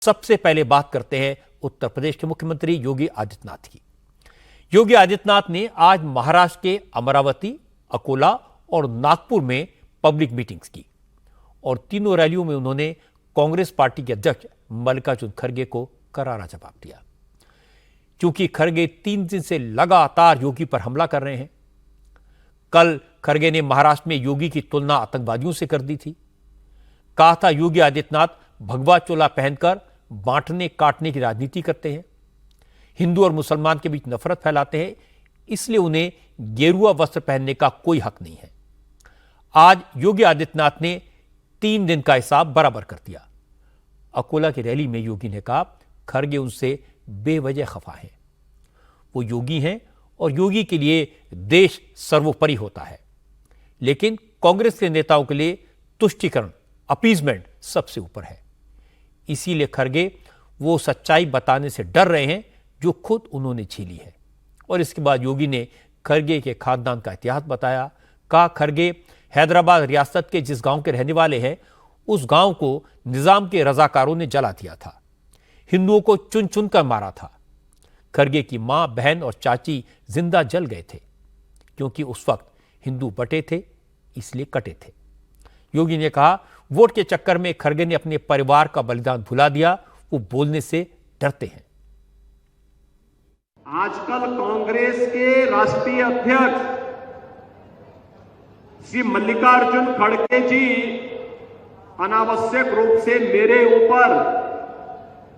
सबसे पहले बात करते हैं उत्तर प्रदेश के मुख्यमंत्री योगी आदित्यनाथ की। योगी आदित्यनाथ ने आज महाराष्ट्र के अमरावती, अकोला और नागपुर में पब्लिक मीटिंग्स की और तीनों रैलियों में उन्होंने कांग्रेस पार्टी के अध्यक्ष मल्लिकार्जुन खड़गे को करारा जवाब दिया। क्योंकि खड़गे 3 दिन से लगातार योगी पर हमला कर रहे हैं। कल खड़गे ने महाराष्ट्र में योगी की तुलना आतंकवादियों से कर दी थी। कहा था योगी आदित्यनाथ भगवा चोला पहनकर बांटने काटने की राजनीति करते हैं, हिंदू और मुसलमान के बीच नफरत फैलाते हैं, इसलिए उन्हें गेरुआ वस्त्र पहनने का कोई हक नहीं है। आज योगी आदित्यनाथ ने 3 दिन का हिसाब बराबर कर दिया। अकोला की रैली में योगी ने कहा खड़गे उनसे बेवजह खफा हैं। वो योगी हैं और योगी के लिए देश सर्वोपरि होता है, लेकिन कांग्रेस के नेताओं के लिए तुष्टीकरण, अपीजमेंट सबसे ऊपर है। इसीलिए खड़गे वो सच्चाई बताने से डर रहे हैं जो खुद उन्होंने झेली है। और इसके बाद योगी ने खड़गे के खानदान का इतिहास बताया। कहा खड़गे हैदराबाद रियासत के जिस गांव के रहने वाले हैं, उस गांव को निजाम के रजाकारों ने जला दिया था, हिंदुओं को चुन चुन कर मारा था। खड़गे की मां, बहन और चाची जिंदा जल गए थे, क्योंकि उस वक्त हिंदू बटे थे, इसलिए कटे थे। योगी ने कहा वोट के चक्कर में खड़गे ने अपने परिवार का बलिदान भुला दिया, वो बोलने से डरते हैं। आजकल कांग्रेस के राष्ट्रीय अध्यक्ष श्री मल्लिकार्जुन खड़गे जी अनावश्यक रूप से मेरे ऊपर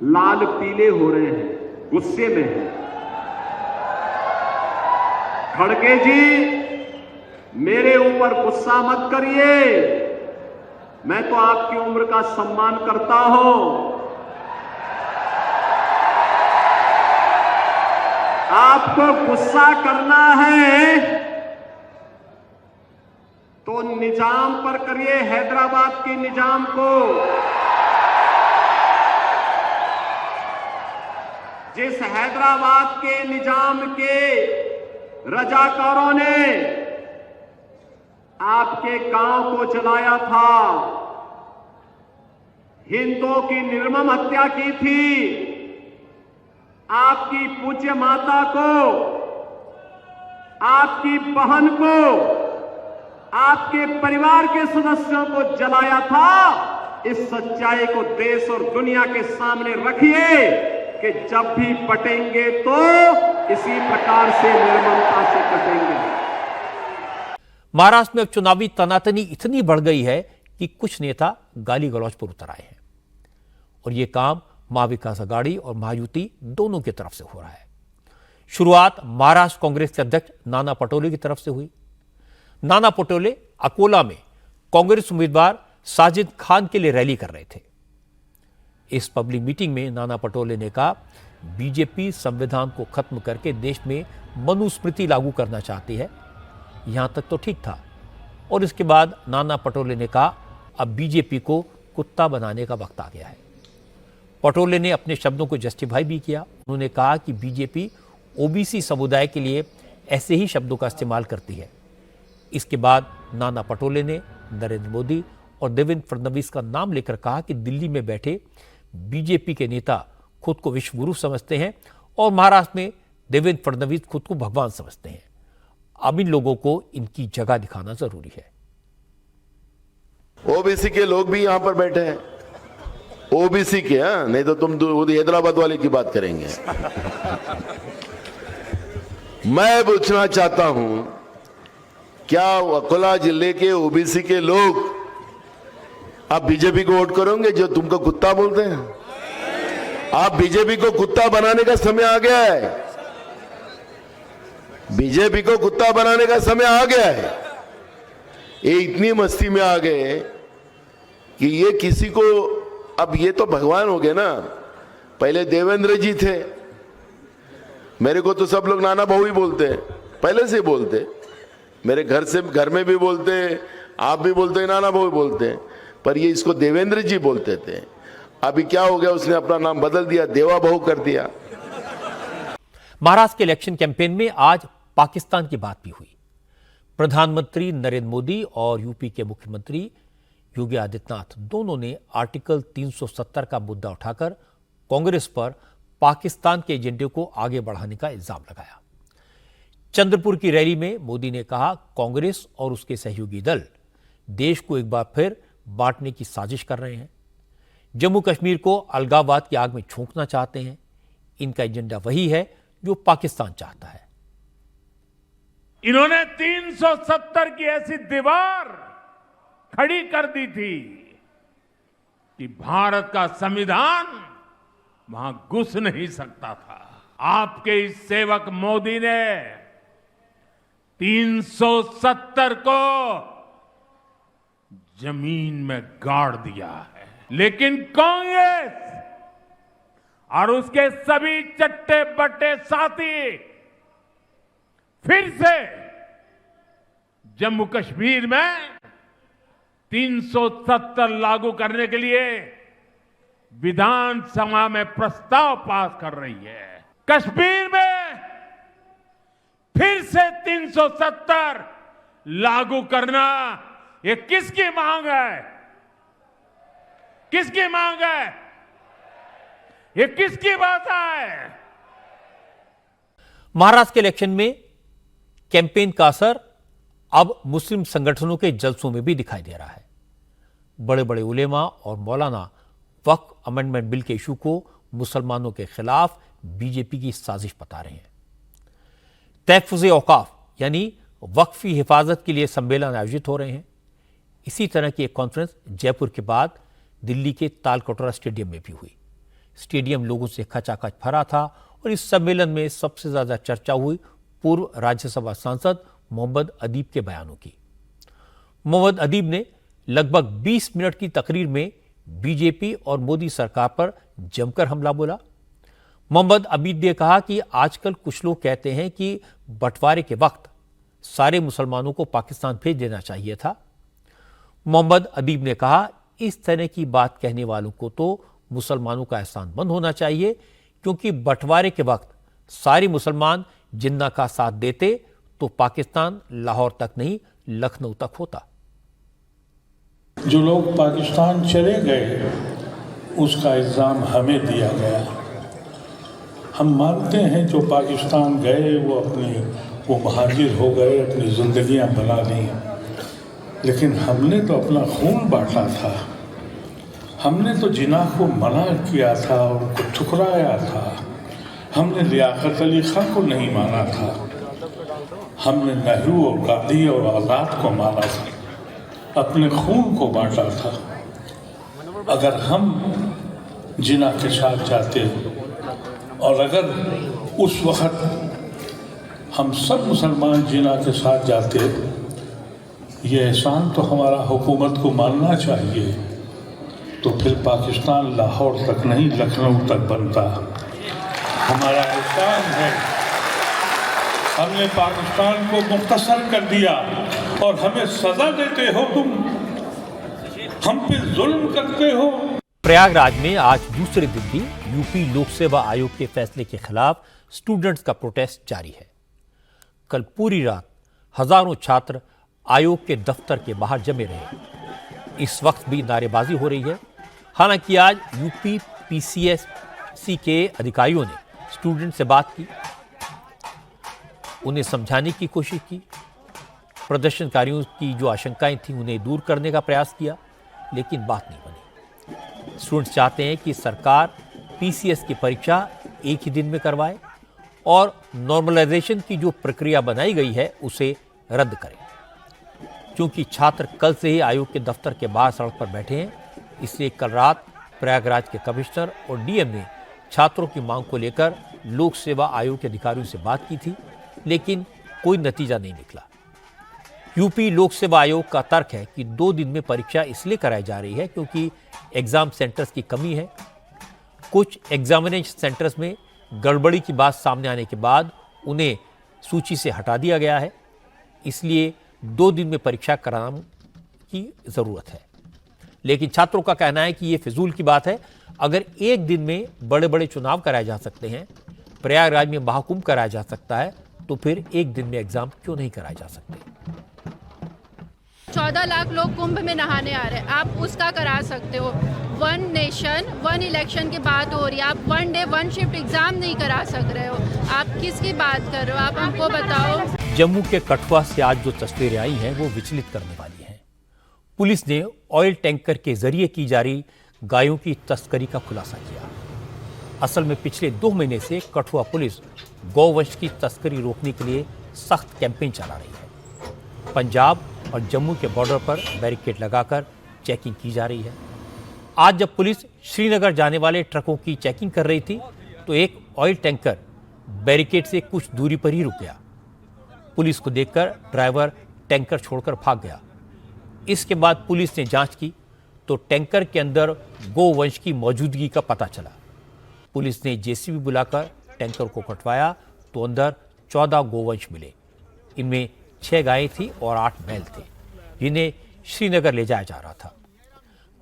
लाल पीले हो रहे हैं, गुस्से में हैं। खड़गे जी मेरे ऊपर गुस्सा मत करिए, मैं तो आपकी उम्र का सम्मान करता हूं। आपको गुस्सा करना है तो निजाम पर करिए, हैदराबाद के निजाम को, जिस हैदराबाद के निजाम के रजाकारों ने आपके गांव को जलाया था, हिंदुओं की निर्मम हत्या की थी, आपकी पूज्य माता को, आपकी बहन को, आपके परिवार के सदस्यों को जलाया था। इस सच्चाई को देश और दुनिया के सामने रखिए कि जब भी पटेंगे तो इसी प्रकार से निर्ममता से कटेंगे। महाराष्ट्र में अब चुनावी तनातनी इतनी बढ़ गई है कि कुछ नेता गाली गलौज पर उतर आए हैं और यह काम महाविकास आघाड़ी और महायुति दोनों की तरफ से हो रहा है। शुरुआत महाराष्ट्र कांग्रेस के अध्यक्ष नाना पटोले की तरफ से हुई। नाना पटोले अकोला में कांग्रेस उम्मीदवार साजिद खान के लिए रैली कर रहे थे। इस पब्लिक मीटिंग में नाना पटोले ने कहा बीजेपी संविधान को खत्म करके देश में मनुस्मृति लागू करना चाहती है। यहां तक तो ठीक था, और इसके बाद नाना पटोले ने कहा अब बीजेपी को कुत्ता बनाने का वक्त आ गया है। पटोले ने अपने शब्दों को जस्टिफाई भी किया। उन्होंने कहा कि बीजेपी ओबीसी समुदाय के लिए ऐसे ही शब्दों का इस्तेमाल करती है। इसके बाद नाना पटोले ने नरेंद्र मोदी और देवेंद्र फडणवीस का नाम लेकर कहा कि दिल्ली में बैठे बीजेपी के नेता खुद को विश्व गुरु समझते हैं और महाराष्ट्र में देवेंद्र फडणवीस खुद को भगवान समझते हैं। अब इन लोगों को इनकी जगह दिखाना जरूरी है। ओबीसी के लोग भी यहां पर बैठे हैं, ओबीसी के, नहीं तो तुम हैदराबाद वाले की बात करेंगे। मैं पूछना चाहता हूं, क्या अकोला जिले के ओबीसी के लोग आप बीजेपी को वोट करोगे जो तुमको कुत्ता बोलते हैं? आप बीजेपी को कुत्ता बनाने का समय आ गया है। बीजेपी को कुत्ता बनाने का समय आ गया है। ये इतनी मस्ती में आ गए कि ये किसी को, अब ये तो भगवान हो गए ना। पहले देवेंद्र जी थे, मेरे को तो सब लोग नाना बहु ही बोलते हैं, पहले से बोलते, मेरे घर में भी बोलते, आप भी बोलते, नाना बहु बोलते हैं, पर ये इसको देवेंद्र जी बोलते थे। अभी क्या हो गया, उसने अपना नाम बदल दिया, देवा बहु कर दिया। महाराष्ट्र के इलेक्शन कैंपेन में आज पाकिस्तान की बात भी हुई। प्रधानमंत्री नरेंद्र मोदी और यूपी के मुख्यमंत्री योगी आदित्यनाथ दोनों ने आर्टिकल 370 का मुद्दा उठाकर कांग्रेस पर पाकिस्तान के एजेंडे को आगे बढ़ाने का इल्जाम लगाया। चंद्रपुर की रैली में मोदी ने कहा, कांग्रेस और उसके सहयोगी दल देश को एक बार फिर बांटने की साजिश कर रहे हैं। जम्मू कश्मीर को अलगाववाद की आग में झोंकना चाहते हैं। इनका एजेंडा वही है जो पाकिस्तान चाहता है। इन्होंने 370 की ऐसी दीवार खड़ी कर दी थी कि भारत का संविधान वहां घुस नहीं सकता था। आपके इस सेवक मोदी ने 370 को जमीन में गाड़ दिया है। लेकिन कांग्रेस और उसके सभी चट्टे बट्टे साथी फिर से जम्मू कश्मीर में 370 लागू करने के लिए विधानसभा में प्रस्ताव पास कर रही है। कश्मीर में फिर से 370 लागू करना, ये किसकी मांग है? किसकी मांग है? ये किसकी बात है? महाराष्ट्र के इलेक्शन में कैंपेन का असर अब मुस्लिम संगठनों के जलसों में भी दिखाई दे रहा है। बड़े बड़े उलेमा और मौलाना वक्फ अमेंडमेंट बिल के इशू को मुसलमानों के खिलाफ बीजेपी की साजिश बता रहे हैं। तहफ़्फ़ुज़ औक़ाफ़ यानी वक्फी हिफाजत के लिए सम्मेलन आयोजित हो रहे हैं। इसी तरह की एक कॉन्फ्रेंस जयपुर के बाद दिल्ली के तालकटोरा स्टेडियम में भी हुई। स्टेडियम लोगों से खचाखच भरा था और इस सम्मेलन में सबसे ज्यादा चर्चा हुई पूर्व राज्यसभा सांसद मोहम्मद अदीब के बयानों की। मोहम्मद अदीब ने लगभग 20 मिनट की तकरीर में बीजेपी और मोदी सरकार पर जमकर हमला बोला। मोहम्मद अदीब ने कहा कि आजकल कुछ लोग कहते हैं कि बंटवारे के वक्त सारे मुसलमानों को पाकिस्तान भेज देना चाहिए था। मोहम्मद अदीब ने कहा, इस तरह की बात कहने वालों को तो मुसलमानों का एहसानमंद होना चाहिए, क्योंकि बंटवारे के वक्त सारे मुसलमान जिन्ना का साथ देते तो पाकिस्तान लाहौर तक नहीं लखनऊ तक होता। जो लोग पाकिस्तान चले गए उसका इल्ज़ाम हमें दिया गया। हम मानते हैं जो पाकिस्तान गए वो महाजिर हो गए, अपनी ज़िंदगियां बना ली, लेकिन हमने तो अपना खून बांटा था। हमने तो जिनाह को मना किया था और उनको ठुकराया था। हमने लियाकत अली खां को नहीं माना था। हमने नेहरू और गांधी और आज़ाद को माना था, अपने खून को बांटा था। अगर हम जिना के साथ जाते और अगर उस वक्त हम सब मुसलमान जिना के साथ जाते, ये एहसान तो हमारा हुकूमत को मानना चाहिए, तो फिर पाकिस्तान लाहौर तक नहीं लखनऊ तक बनता। हमारा एहसान है, हमने पाकिस्तान को मुख्तसर कर दिया और हमें सजा देते हो तुम, हम पे जुल्म करते हो। प्रयागराज में आज दूसरे दिन भी यूपी लोक सेवा आयोग के फैसले के खिलाफ स्टूडेंट्स का प्रोटेस्ट जारी है। कल पूरी रात हजारों छात्र आयोग के दफ्तर के बाहर जमे रहे। इस वक्त भी नारेबाजी हो रही है। हालांकि आज यूपी पीसीएससी के अधिकारियों ने स्टूडेंट से बात की, उन्हें समझाने की कोशिश की, प्रदर्शनकारियों की जो आशंकाएं थीं उन्हें दूर करने का प्रयास किया, लेकिन बात नहीं बनी। स्टूडेंट्स चाहते हैं कि सरकार पीसीएस की परीक्षा एक ही दिन में करवाए और नॉर्मलाइजेशन की जो प्रक्रिया बनाई गई है उसे रद्द करें। क्योंकि छात्र कल से ही आयोग के दफ्तर के बाहर सड़क पर बैठे हैं, इसलिए कल रात प्रयागराज के कमिश्नर और डीएम ने छात्रों की मांग को लेकर लोक सेवा आयोग के अधिकारियों से बात की थी, लेकिन कोई नतीजा नहीं निकला। यूपी लोक सेवा आयोग का तर्क है कि 2 दिन में परीक्षा इसलिए कराई जा रही है क्योंकि एग्जाम सेंटर्स की कमी है। कुछ एग्जामिनेशन सेंटर्स में गड़बड़ी की बात सामने आने के बाद उन्हें सूची से हटा दिया गया है, इसलिए 2 दिन में परीक्षा कराने की जरूरत है। लेकिन छात्रों का कहना है कि यह फिजूल की बात है। अगर एक दिन में बड़े बड़े चुनाव कराए जा सकते हैं, प्रयागराज में महाकुंभ कराया जा सकता है, तो फिर एक दिन में एग्जाम क्यों नहीं कराए जा सकते? 14 लाख लोग कुंभ में नहाने आ रहे हैं, आप उसका करा सकते हो। वन नेशन वन इलेक्शन की बात हो रही है। आप 1 डे 1 शिफ्ट एग्जाम नहीं करा सक रहे हो। आप किसकी बात कर रहे हो? आप हमको बताओ। जम्मू के कठुआ से आज जो तस्वीरें आई हैं वो विचलित करने वाली हैं। पुलिस ने ऑयल टैंकर के जरिए की जा रही गायों की तस्करी का खुलासा किया। असल में पिछले 2 महीने से कठुआ पुलिस गौवंश की तस्करी रोकने के लिए सख्त कैंपेन चला रही है। पंजाब और जम्मू के बॉर्डर पर बैरिकेड लगाकर चेकिंग की जा रही है। आज जब पुलिस श्रीनगर जाने वाले ट्रकों की चेकिंग कर रही थी तो एक ऑयल टैंकर बैरिकेड से कुछ दूरी पर ही रुक गया। पुलिस को देखकर ड्राइवर टैंकर छोड़कर भाग गया। इसके बाद पुलिस ने जांच की तो टैंकर के अंदर गोवंश की मौजूदगी का पता चला। पुलिस ने जेसीबी बुलाकर टैंकर को कटवाया तो अंदर 14 गोवंश मिले। इनमें 6 गायें थी और 8 बैल थे, जिन्हें श्रीनगर ले जाया जा रहा था।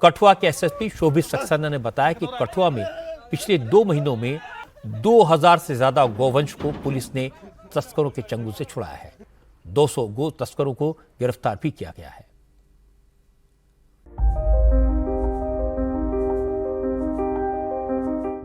कठुआ के एसएसपी शोभित सक्सेना ने बताया कि कठुआ में पिछले 2 महीनों में 2000 से ज्यादा गोवंश को पुलिस ने तस्करों के चंगुल से छुड़ाया है। 200 गो तस्करों को गिरफ्तार भी किया गया है।